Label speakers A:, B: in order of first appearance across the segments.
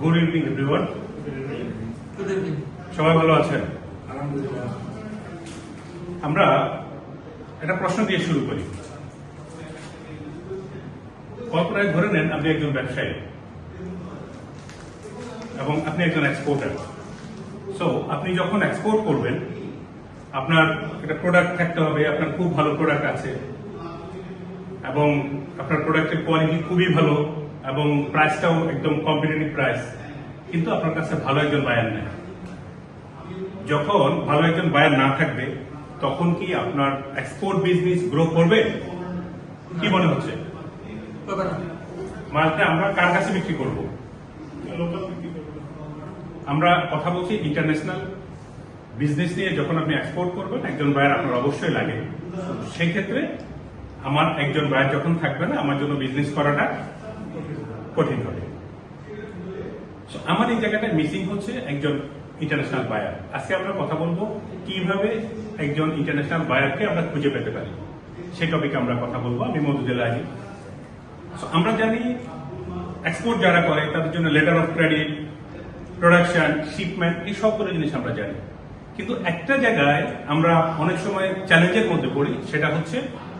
A: Good evening everyone. সবাই ভালো আছেন? আমরা একটা প্রশ্ন দিয়ে শুরু করি। কল্পনায় ধরে নেন আপনি একজন ব্যবসায়ী এবং আপনি একজন এক্সপোর্টার। সো আপনি যখন এক্সপোর্ট করবেন, আপনার একটা প্রোডাক্ট থাকতে হবে, আপনার খুব ভালো প্রোডাক্ট আছে এবং আপনার প্রোডাক্টের কোয়ালিটি খুবই ভালো এবং প্রাইসটাও একদম কম্পিটিটিভ প্রাইস, কিন্তু আপনার কাছে ভালো একজন বায়ার নেই। যখন ভালো একজন বায়ার না থাকবে, তখন কি আপনার এক্সপোর্ট বিজনেস গ্রো করবে? কি মনে হচ্ছে? মালটা আমরা কার কাছে বিক্রি করব? আমরা কথা বলছি ইন্টারন্যাশনাল বিজনেস নিয়ে। যখন আপনি এক্সপোর্ট করবেন, একজন বায়ার আপনার অবশ্যই লাগে। সেই ক্ষেত্রে আমার একজন বায়ার যখন থাকবে না, আমার জন্য বিজনেস করাটা কঠিন হবে। আমার এই জায়গাটায় মিসিং হচ্ছে একজন ইন্টারন্যাশনাল বায়ার। আজকে আমরা কথা বলবো কিভাবে একজন ইন্টারন্যাশনাল বায়ারকে আমরা খুঁজে পেতে পারি, সেই টপিকে আমরা কথা বলবো। আমি মওদুদুল আজিজ। আমরা জানি এক্সপোর্ট যারা করে তাদের জন্য letter of credit, production, shipment, এই সবগুলো জিনিস আমরা জানি। কিন্তু একটা জায়গায় আমরা অনেক সময় চ্যালেঞ্জের মধ্যে পড়ি, সেটা হচ্ছে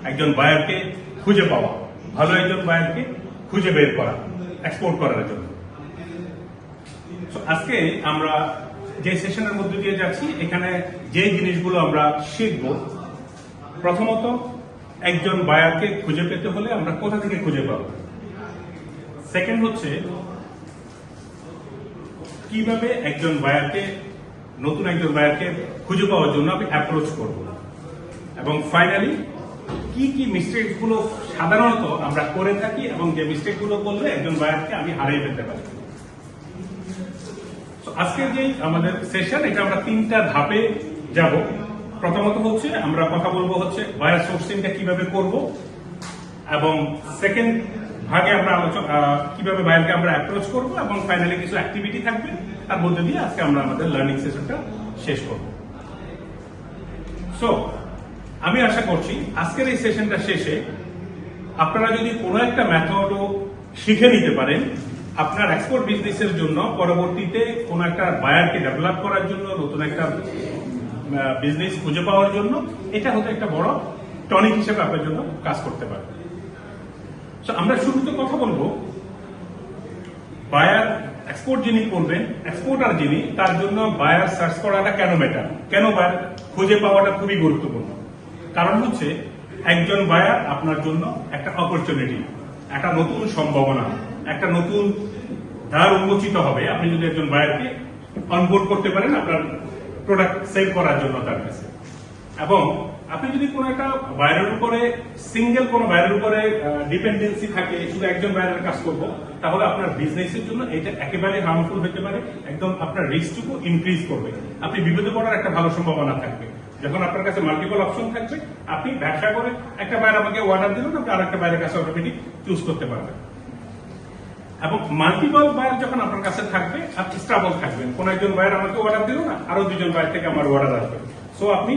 A: একজন বায়ারকে খুঁজে পাওয়া, ভালো একজন বায়ারকে খুঁজে বের করা এক্সপোর্ট করার জন্য। আজকে আমরা যে সেশনের মধ্যে দিয়ে যাচ্ছি, এখানে যে জিনিসগুলো আমরা শিখব, প্রথমত একজন বায়ারকে খুঁজে পেতে হলে আমরা কোথা থেকে খুঁজে পাবো। সেকেন্ড হচ্ছে কিভাবে একজন বায়ারকে, নতুন একজন বায়ারকে খুঁজে পাওয়ার জন্য আমি অ্যাপ্রোচ করব, এবং ফাইনালি কি কি মিস্টেক গুলো সাধারণত আমরা করে থাকি এবং যে মিস্টেক গুলো করলে একজন বায়ারকে আমি হারিয়ে ফেলতে পারি। আজকের যে আমাদের সেশন, এটা আমরা তিনটা ধাপে যাব। প্রথমত হচ্ছে আমরা কথা বলবো হচ্ছে বায়ার সোর্সিংটা কিভাবে করব, এবং সেকেন্ড ভাগে আমরা কিভাবে বায়ারকে আমরা অ্যাপ্রোচ করব, এবং ফাইনালি কিছু অ্যাক্টিভিটি থাকবে, তার মধ্যে দিয়ে আজকে আমরা আমাদের লার্নিং সেশনটা শেষ করব। সো আমি আশা করছি আজকের এই সেশনটা শেষে আপনারা যদি কোনো একটা মেথডও শিখে নিতে পারেন আপনার এক্সপোর্ট বিজনেসের জন্য, পরবর্তীতে কোনো একটা বায়ারকে ডেভেলপ করার জন্য, নতুন একটা বিজনেস খুঁজে পাওয়ার জন্য, এটা হয়তো একটা বড় টনিক হিসেবে আপনার জন্য কাজ করতে পারে। আমরা শুরুতে কথা বলবো বায়ার এক্সপোর্ট যিনি করবেন, এক্সপোর্টার যিনি, তার জন্য বায়ার সার্চ করাটা কেন ম্যাটার, কেন বায়ার খুঁজে পাওয়াটা খুবই গুরুত্বপূর্ণ। কারণ হচ্ছে একজন বায়ার আপনার জন্য একটা অপরচুনিটি, একটা নতুন সম্ভাবনা, একটা নতুন দ্বার উন্মোচিত হবে আপনি যদি একজন বায়ারকে অনবোর্ড করতে পারেন আপনার প্রোডাক্ট সেল করার জন্য তার কাছে। এবং আপনি যদি কোনো একটা বায়ারের উপরে, সিঙ্গেল কোনো বায়ারের উপরে ডিপেন্ডেন্সি থাকে, শুধু একজন বায়ারের কাজ করবো, তাহলে আপনার বিজনেসের জন্য এটা একেবারে হার্মফুল হতে পারে। একদম আপনার রিস্কটুকু ইনক্রিজ করবে, আপনি বিপদে পড়ার একটা ভালো সম্ভাবনা থাকবে। যখন আপনার কাছে মাল্টিপল অপশন থাকবে, আপনি ব্যবসা করে একটা বায়ার আমাকে অর্ডার দিলেন, আপনি আরেকটা বায়ারের কাছে অটোমেটিক চুজ করতে পারবেন। এবং মাল্টিপল বায়ার যখন আপনার কাছে থাকবে, আপনি স্টেবল থাকবেন। কোন একজন বায়ার আমাকে অর্ডার দিল না, আরো দুজন বায়ার থেকে আমার অর্ডার আসবে। সো আপনি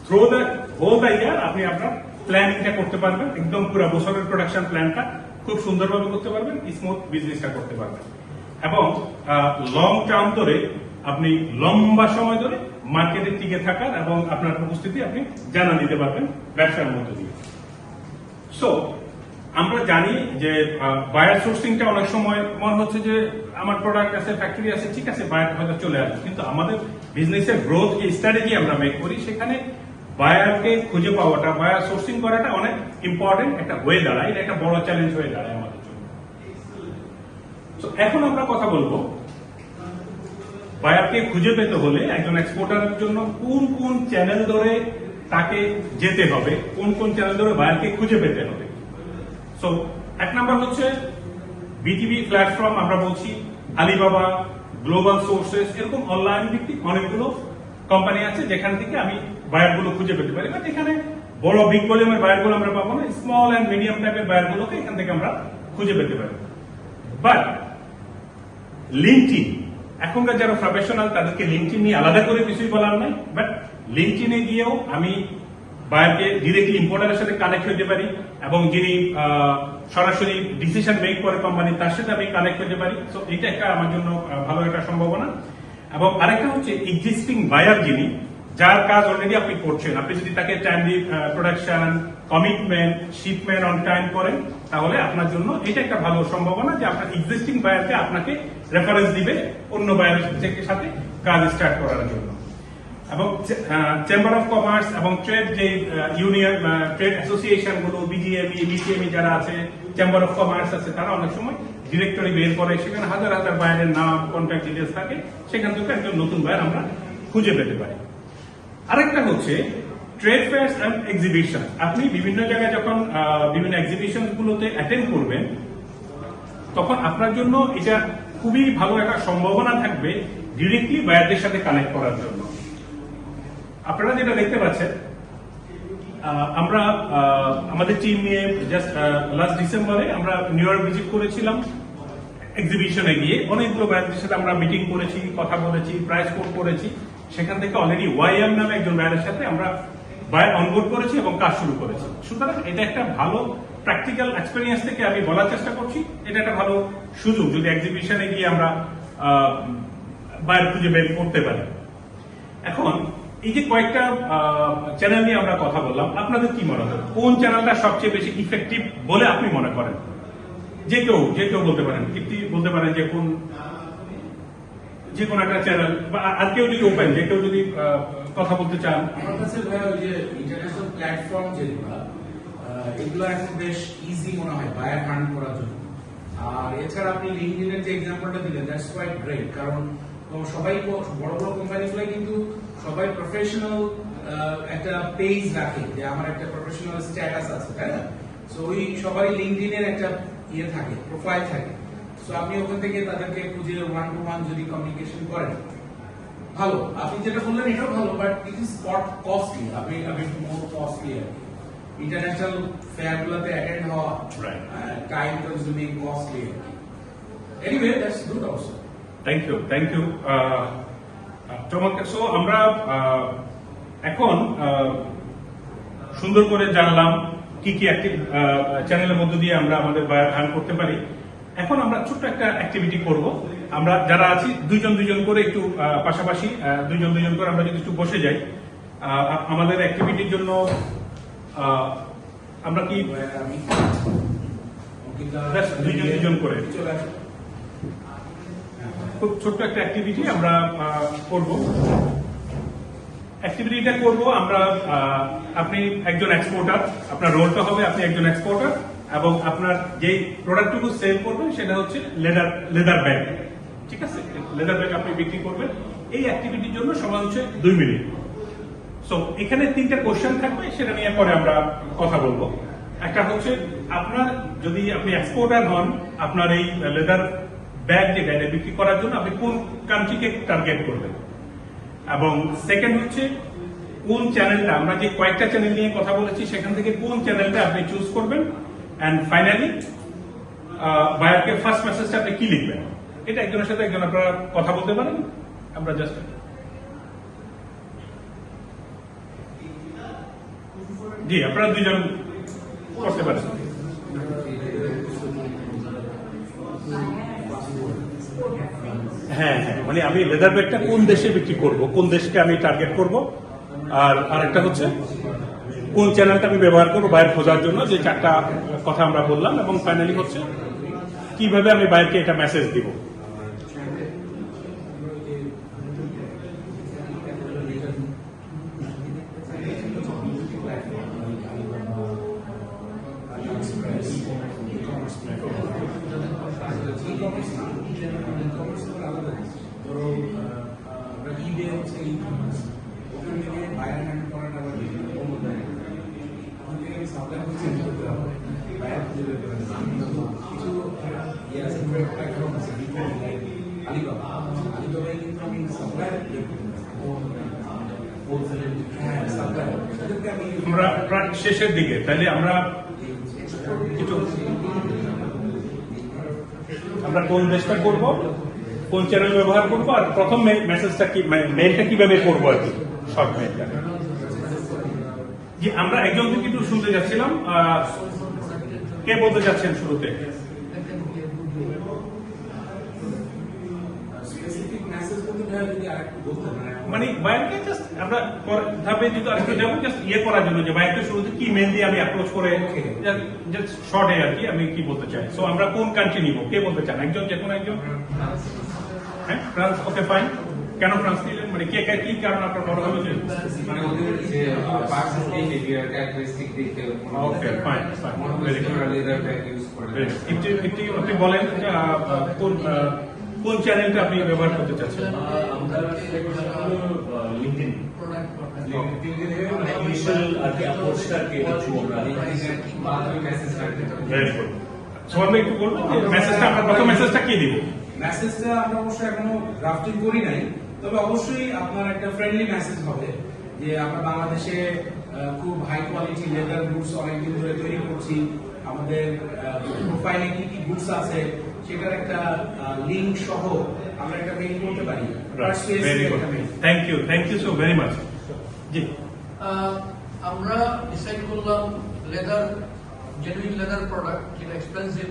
A: through the whole the year আপনি আপনার প্ল্যানিংটা করতে পারবেন, একদম পুরো বছরের প্রোডাকশন প্ল্যানটা খুব সুন্দরভাবে করতে পারবেন, স্মুথ বিজনেসটা করতে পারবেন, এবং লং টার্ম ধরে আপনি লম্বা সময় ধরে মার্কেটে টিকে থাকার এবং আপনার উপস্থিতি আপনি জানা দিতে পারবেন ব্যবসার মধ্যে দিয়ে। সো আমরা জানি যে বায়ার সোর্সিংটা অনেক সময় মনে হচ্ছে যে আমার প্রোডাক্ট আছে, ফ্যাক্টরি আছে, ঠিক আছে, বায়ার হয়তো চলে আসবে, কিন্তু আমাদের বিজনেসের গ্রোথ যে স্ট্র্যাটেজি আমরা মেক করি, সেখানে বায়ারকে খুঁজে পাওয়াটা, বায়ার সোর্সিং করাটা অনেক ইম্পর্টেন্ট একটা হয়ে দাঁড়ায়, এটা একটা বড় চ্যালেঞ্জ হয়ে দাঁড়ায় আমাদের জন্য। তো এখন আমরা কথা বলবো বায়ারকে খুঁজে পেতে হলে একজন এক্সপোর্টারের জন্য কোন কোন চ্যানেল ধরে তাকে যেতে হবে, কোন কোন চ্যানেল ধরে বায়ারকে খুঁজে পেতে হবে। সো এক নাম্বার হচ্ছে বিটিবি প্ল্যাটফর্ম, আমরা বলছি আলিবাবা, গ্লোবাল সোর্সেস, এরকম অনলাইন ভিত্তিক অনেকগুলো কোম্পানি আছে যেখান থেকে আমি বায়ারগুলো খুঁজে পেতে পারি। বাট এখানে বড় বিগ ভলিউমের বায়ারগুলো আমরা পাবো না, স্মল অ্যান্ড মিডিয়াম টাইপের বায়ারগুলোকে এখান থেকে আমরা খুঁজে পেতে পারি। বাট লিঙ্কডইন, এখনকার যারা প্রফেশনাল তাদেরকে লিঙ্কডইন নিয়ে আলাদা করে কিছুই বলার নাই, বাট লিঙ্কডইনে গিয়েও আমি বায়ারকে ডিরেক্টলি ইম্পোর্টারের সাথে কানেক্ট হতে পারি এবং যিনি সরাসরি ডিসিশন মেক করে কোম্পানি তার সাথে আমি কানেক্ট হতে পারি। তো এটা একটা আমার জন্য ভালো একটা সম্ভাবনা। এবং আরেকটা হচ্ছে এক্সিস্টিং বায়ার যিনি, যার কাজ অলরেডি আপনি করছেন, আপনি যদি তাকে timely production, commitment, shipment on time করেন, তাহলে আপনার জন্য এটা একটা ভালো সম্ভাবনা যে আপনার এক্সিস্টিং বায়ারকে আপনাকে রেফারেন্স দিবে অন্য বায়ারের সাথে কাজ স্টার্ট করার জন্য। এবং চেম্বার অফ কমার্স এবং ট্রেড যে ইউনিয়ন, ট্রেড অ্যাসোসিয়েশন গুলো, বিজিএমই, বিসিএমই যারা আছে, চেম্বার অফ কমার্স আছে, তারা অনেক সময় ডিরেক্টরি বের করে, সেখানে হাজার হাজার বায়ারের নাম, কন্ট্যাক্ট ডিটেলস থাকে, সেখান থেকে একজন নতুন বায়ার আমরা খুঁজে পেতে পারি। আরেকটা হচ্ছে ট্রেড ফেয়ার্স এন্ড এক্সিবিশন। আপনি বিভিন্ন জায়গায় যখন বিভিন্ন এক্সিবিশন গুলোতে অ্যাটেন্ড করবেন, তখন আপনার জন্য এটা খুবই ভালো একটা সম্ভাবনা থাকবে ডিরেক্টলি বায়ারদের সাথে কানেক্ট করার জন্য। আপনারা যেটা দেখতে পাচ্ছেন, আমরা আমাদের টিম নিয়ে জাস্ট লাস্ট ডিসেম্বরে আমরা নিউ ইয়র্ক ভিজিট করেছিলাম। এক্সিবিশনে গিয়ে অনেকগুলো বায়ারদের সাথে আমরা মিটিং করেছি, কথা বলেছি, প্রাইস কোট করেছি। সেখান থেকে অলরেডি ওয়াইএম নামে একজন বায়ারের সাথে আমরা বায়ার অনবোর্ড করেছি এবং কাজ শুরু করেছি। সুতরাং এটা একটা ভালো প্র্যাকটিক্যাল এক্সপেরিয়েন্স থেকে আমি বলার চেষ্টা করছি, এটা একটা ভালো সুযোগ যদি এক্সিবিশনে গিয়ে আমরা বায়ার খুঁজে বের করতে পারি। এখন এই যে কয়েকটা চ্যানেল নিয়ে আমরা কথা বললাম, আপনাদের কি মনে হয় কোন চ্যানেলটা সবচেয়ে বেশি ইফেক্টিভ বলে আপনি মনে করেন? যে কেউ বলতে পারেন, বলতে পারেন যে কোন একটা চ্যানেল, বা আর কেউ যদি ওপেন, যে কেউ যদি কথা বলতে চান।
B: আমার কাছে ভাই ওই যে ইন্টারন্যাশনাল প্ল্যাটফর্ম যেগুলো, এগুলো এখন বেশ ইজি মনে হয় বায়ার হান্ট করার জন্য। আর এছাড়া আপনি লিঙ্কডইনের যে এক্সাম্পলটা দিলেন, দ্যাটস কোয়াইট গ্রেট, কারণ সবাই বড় বড় কোম্পানিগুলো কিন্তু সবাই প্রফেশনাল একটা পেজ রাখে, যে আমার একটা প্রফেশনাল স্ট্যাটাস আছে, তাই না? সো ওই সবারই লিঙ্কডইনের একটা ইয়ে থাকে, প্রোফাইল থাকে। সো আপনি ওখান থেকে তাদেরকে খুঁজে ওয়ান টু ওয়ান যদি কমিউনিকেশন করেন, ভালো। আপনি যেটা বললেন এটাও ভালো, বাট ইট ইজ কস্টলি। আপনি মোর কস্টলি আর কি। ইন্টারন্যাশনাল ফেয়ার গুলোতে অ্যাটেন্ড হওয়া, টাইম কনজিউমিং, কস্টলি আর কি। Anyway, that's good also.
A: Thank you. চমৎকার। সো আমরা এখন সুন্দর করে জানলাম কি কি চ্যানেলের মধ্য দিয়ে আমরা আমাদের বায়ার হান্ট করতে পারি। এখন আমরা ছোট্ট একটা অ্যাক্টিভিটি করব। আমরা যারা আছি দুইজন করে একটু পাশাপাশি দুইজন করে আমরা যদি একটু বসে যাই, আমাদের অ্যাক্টিভিটির জন্য আমরা কি দুইজন করে খুব ছোট্ট একটা অ্যাক্টিভিটি আমরা করব। অ্যাক্টিভিটিটা করব আমরা, আপনি একজন এক্সপোর্টার, আপনার রোলটা হবে আপনি একজন এক্সপোর্টার, এবং আপনার যে প্রোডাক্টটুকু সেল করবেন সেটা হচ্ছে লেদার ব্যাগ। ঠিক আছে, লেদার ব্যাগ আপনি বিক্রি করবেন। এই অ্যাক্টিভিটির জন্য সময় হচ্ছে 2 মিনিট। সো এখানে 3টা কোশ্চেন থাকবে, সেটা নিয়ে পরে আমরা কথা বলবো। একটা হচ্ছে আপনার, যদি আপনি এক্সপোর্টার হন, আপনার এই লেদার ব্যাগ যেটা এটা বিক্রি করার জন্য আপনি কোন কান্ট্রিকে টার্গেট করবেন, এবং সেকেন্ড হচ্ছে কোন চ্যানেলটা, আমরা যে কয়েকটা চ্যানেল নিয়ে কথা বলেছি সেখান থেকে কোন চ্যানেলটা আপনি চুজ করবেন, এন্ড ফাইনালি বায়ারকে ফার্স্ট মেসেজটা আপনি কি লিখবেন। এটা একজনের সাথে একজন আপনারা কথা বলতে পারেন। আমরা জাস্ট জি, আপনারা দুইজন করতে পারেন। হ্যাঁ, মানে আমি লেদার ব্যাগটা কোন দেশে বিক্রি করব, কোন দেশকে আমি টার্গেট করব, আর আরেকটা হচ্ছে কোন চ্যানেলটা আমি ব্যবহার করবো বায়ার খোঁজার জন্য, যে 4টা কথা আমরা বললাম, এবং ফাইনালি হচ্ছে কিভাবে আমি বায়ারকে এটা মেসেজ দিব। আমরা প্রায় শেষের দিকে, তাহলে আমরা কোন দেশটা করব, কোন চ্যানেল ব্যবহার করব, আর প্রথম মেসেজটা কি, মেইলটা কিভাবে করবো আর কি, শর্ট মেইলটা। জি, আমরা একজন থেকে একটু শুনতে যাচ্ছিলাম, কে বলতে যাচ্ছেন শুরুতে?
B: স্পেসিফিক মেসেজ বলতে ভাই যদি আরেকটু বলতেন
A: মানে বাইরকে জাস্ট আমরা ধাপে যদি আরেকটু যাবো, জাস্ট ইয়ে করার জন্য যে বাইরকে শুরুতে কি মেল দিয়ে আমি অ্যাপ্রোচ করে জাস্ট শর্টে আর কি আমি কি বলতে চাই। সো আমরা কোন কান্ট্রি নিব, কে বলতে চান? একজন, যে কোনো একজন। হ্যাঁ, ফ্রান্স। ওকে, ফাইন। কেন ফ্রান্স নিলেন? মানে কে কি কারণ আপনার মনে হলো যে?
C: মানে ওদের যে পার্সন বিহেভিয়ার ক্যারেক্টারিস্টিক দেখে
A: okay, fine fine, very good.
C: Leather tag use করে।
A: একটু আপনি বলেন যে, কোন চ্যানেলটা আপনি ব্যবহার করতে চাচ্ছেন?
D: আমরা লিঙ্কডিন ইনিশিয়াল আর কি অ্যাপ্রোচটাকে একটু আমরা
C: মাধ্যমে মেসেজ রাখতে
A: ভেরি গুড। সোহান ভাই একটু বলবেন যে মেসেজটা, আমরা প্রথম মেসেজটা কি দিব?
B: মেসেজটা আমরা অবশ্যই এখনো ড্রাফটিং করি নাই, তবে অবশ্যই আপনার একটা ফ্রেন্ডলি মেসেজ হবে যে আমরা বাংলাদেশে খুব হাই কোয়ালিটি লেদার গুডস অনেকদিন ধরে তৈরি করছি, আমাদের প্রোফাইলে কি কি গুডস আছে সেটার একটা লিংক সহ আমরা একটা মেইল করতে পারি।
A: Very good, thank you so very much. জি,
E: আমরা ডিসাইড করলাম লেদার, জেনুইন লেদার প্রোডাক্ট যেটা এক্সপেন্সিভ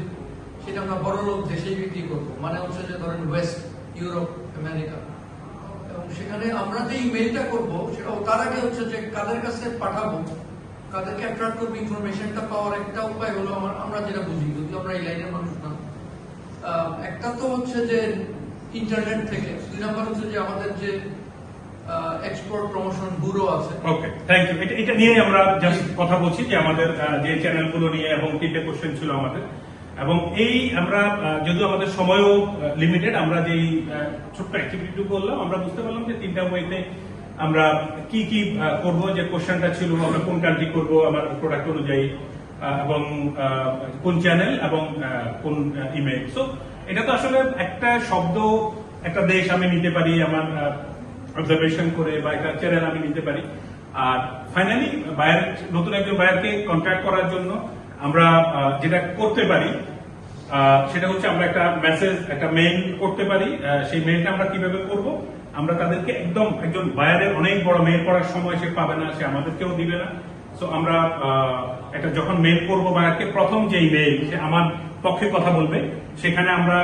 E: সেটা আমরা বড় লোক দেশেই বিক্রি করবো, মানে হচ্ছে যে ধরেন ওয়েস্ট ইউরোপ, আমেরিকা। এবং সেখানে আমরা যে ইমেলটা করবো সেটা তার আগে হচ্ছে যে কাদের কাছে পাঠাবো, কাদেরকে অ্যাট্রাক্ট করবো, ইনফরমেশনটা পাওয়ার একটা উপায় হলো আমরা যেটা বুঝি, যদি আমরা এই লাইনের মানুষ না, একটা তো হচ্ছে যে ইন্টারনেট থেকে, দুই নাম্বার হচ্ছে যে আমাদের যে এক্সপোর্ট প্রমোশন ব্যুরো আছে।
A: ওকে, থ্যাংক ইউ। এটা নিয়ে আমরা জাস্ট কথা বলছি যে আমাদের যে চ্যানেলগুলো নিয়ে, এবং তিনটে কোশ্চেন ছিল আমাদের, এবং এই আমরা যদিও আমাদের সময়ও লিমিটেড, আমরা যেই ছোট্ট অ্যাক্টিভিটি করলাম, আমরা বুঝতে পারলাম যে তিনটা ওয়েতে আমরা কি কি করব। যে কোশ্চেনটা ছিল আমরা কোন কান্ট্রি করব আমার প্রোডাক্ট অনুযায়ী, এবং কোন চ্যানেল এবং কোন ইমেল। সো এটা তো আসলে একটা শব্দ, একটা দেশ আমি নিতে পারি আমার অবজারভেশন করে, বা একটা চ্যানেল আমি নিতে পারি। আর ফাইনালি বায়ার, নতুন একজন বায়ারকে কন্ট্যাক্ট করার জন্য আমরা যেটা করতে পারি সেটা হচ্ছে আমরা একটা মেসেজ, একটা মেইল করতে পারি। সেই মেইলটা আমরা কিভাবে করব? আমরা তাদেরকে একজন বায়ারের অনেক বড় মেইল করার সময় সে পাবে না, সে আমাদেরকেও দিবে না। সো আমরা একটা যখন মেইল করবো বায়ারকে, প্রথম যে মেইল সে আমার পক্ষে কথা বলবে, সেখানে আমরা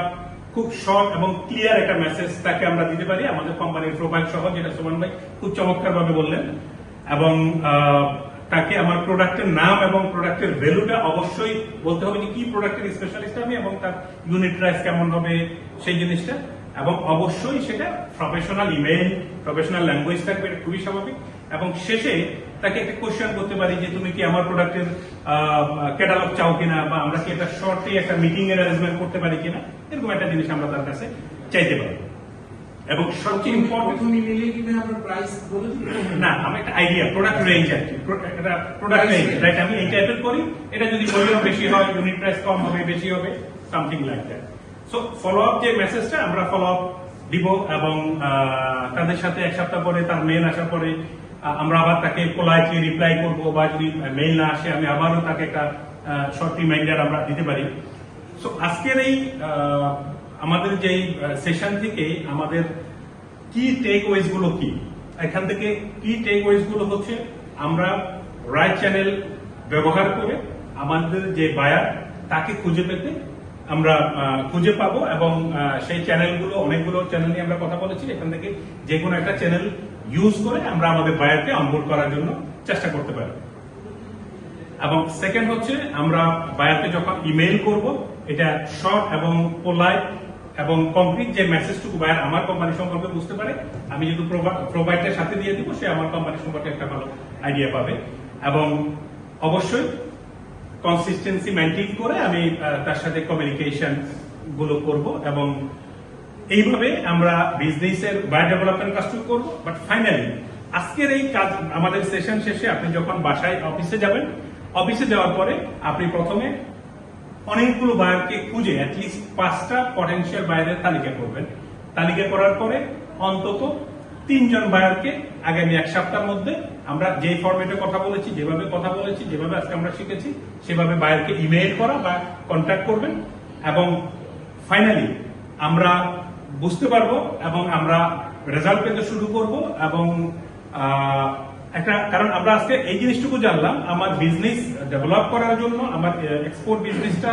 A: খুব শর্ট এবং ক্লিয়ার একটা মেসেজ তাকে আমরা দিতে পারি আমাদের কোম্পানির প্রোফাইল সহ, যেটা সুমন ভাই খুব চমৎকার ভাবে বললেন। এবং তাকে আমার প্রোডাক্টের নাম এবং প্রোডাক্টের ভ্যালুটা অবশ্যই বলতে হবে, যে কি প্রোডাক্টের স্পেশালিস্ট আমি, এবং তার ইউনিট প্রাইস কেমন হবে সেই জিনিসটা। এবং অবশ্যই সেটা প্রফেশনাল ইমেইল, প্রফেশনাল ল্যাঙ্গুয়েজ থাকবে, এটা খুবই স্বাভাবিক। এবং শেষে তাকে একটা কোশ্চেন করতে পারি যে তুমি কি আমার প্রোডাক্টের ক্যাটালগ চাও কিনা, বা আমরা কি একটা শর্টে একটা মিটিং এর অ্যারেঞ্জমেন্ট করতে পারি কিনা, এরকম একটা জিনিস আমরা তার কাছে চাইতে পারি। এবং সবচেয়ে ইম্পর্টেন্ট,
B: প্রথম ইমেইলে কিনা আমরা প্রাইস বলে দিই
A: না, আমি একটা আইডিয়া, প্রোডাক্ট রেঞ্জ আর কি, একটা প্রোডাক্ট রেঞ্জ, রাইট? আমি এই টাইপের করি, এটা যদি ভলিউম বেশি হয়, ইউনিট প্রাইস কম হবে, বেশি হবে, something like that. So follow up যে মেসেজটা আমরা ফলো আপ দিব, এবং তাদের সাথে এক সপ্তাহ পরে তার মেইল আসার পরে আমরা আবার তাকে পোলাইটলি রিপ্লাই করব, বা যদি মেইল না আসে আমি আবারও তাকে একটা শর্ট রিমাইন্ডার আমরা দিতে পারি। সো আজকের এই আমাদের যেই সেশন থেকে আমাদের কি টেক ওয়েজ গুলো কি, এখান থেকে কি টেক ওয়েজ গুলো হচ্ছে, আমরা রাইট চ্যানেল ব্যবহার করে আমাদের যে বায়ার তাকে খুঁজে পেতে আমরা খুঁজে পাবো, এবং সেই চ্যানেলগুলো, অনেকগুলো চ্যানেল নিয়ে আমরা কথা বলেছি, এখান থেকে যে কোনো একটা চ্যানেল ইউজ করে আমরা আমাদের বায়ারকে অনবোর্ড করার জন্য চেষ্টা করতে পারি। এবং সেকেন্ড হচ্ছে, আমরা বায়ারকে যখন ইমেইল করব, এটা শর্ট এবং পোলাইট এবং কমপ্লিট যে মেসেজটুকু বায়ার আমার কোম্পানি সম্পর্কে বুঝতে পারে, আমি যেহেতু প্রোভাইডের সাথে দিয়ে দিব, সে আমার কোম্পানি সম্পর্কে একটা ভালো আইডিয়া পাবে। এবং অবশ্যই কনসিস্টেন্সি মেনটেন করে আমি তার সাথে কমিউনিকেশন গুলো করব, এবং এইভাবে আমরা বিজনেসের বায়ার ডেভেলপমেন্ট কাজ করব। বাট ফাইনালি আজকের এই কাজ, আমাদের সেশন শেষে আপনি যখন বাসায় অফিসে যাবেন, অফিসে যাওয়ার পরে আপনি প্রথমে অনেকগুলো বায়ারকে খুঁজে অ্যাটলিস্ট 5টা পটেনশিয়াল বায়ারের তালিকা করবেন। তালিকা করার পরে অন্তত 3 জন বায়ারকে আগামী 1 সপ্তাহের মধ্যে আমরা যে ফরম্যাটে কথা বলেছি, যেভাবে কথা বলেছি, যেভাবে আজকে আমরা শিখেছি, সেভাবে বায়ারকে ইমেইল করা বা কন্ট্যাক্ট করবেন। এবং ফাইনালি আমরা বুঝতে পারবো, এবং আমরা রেজাল্ট পেতে শুরু করব, এবং কারণ আমরা আজকে এই জিনিসটুকু জানলাম, আমার বিজনেস ডেভেলপ করার জন্য, আমার এক্সপোর্ট বিজনেসটা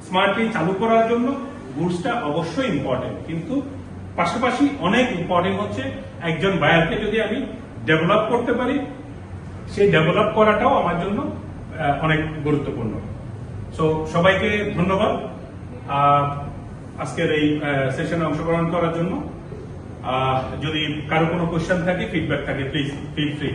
A: স্মার্টলি চালু করার জন্য গুডসটা অবশ্যই ইম্পর্টেন্ট, কিন্তু পাশাপাশি অনেক ইম্পর্টেন্ট হচ্ছে একজন বায়ারকে যদি আমি ডেভেলপ করতে পারি, সেই ডেভেলপ করাটাও আমার জন্য অনেক গুরুত্বপূর্ণ। সো সবাইকে ধন্যবাদ আজকের এই সেশনে অংশগ্রহণ করার জন্য। যদি কারো কোনো কোয়েশ্চেন থাকে, ফিডব্যাক থাকে, প্লিজ ফিল ফ্রি।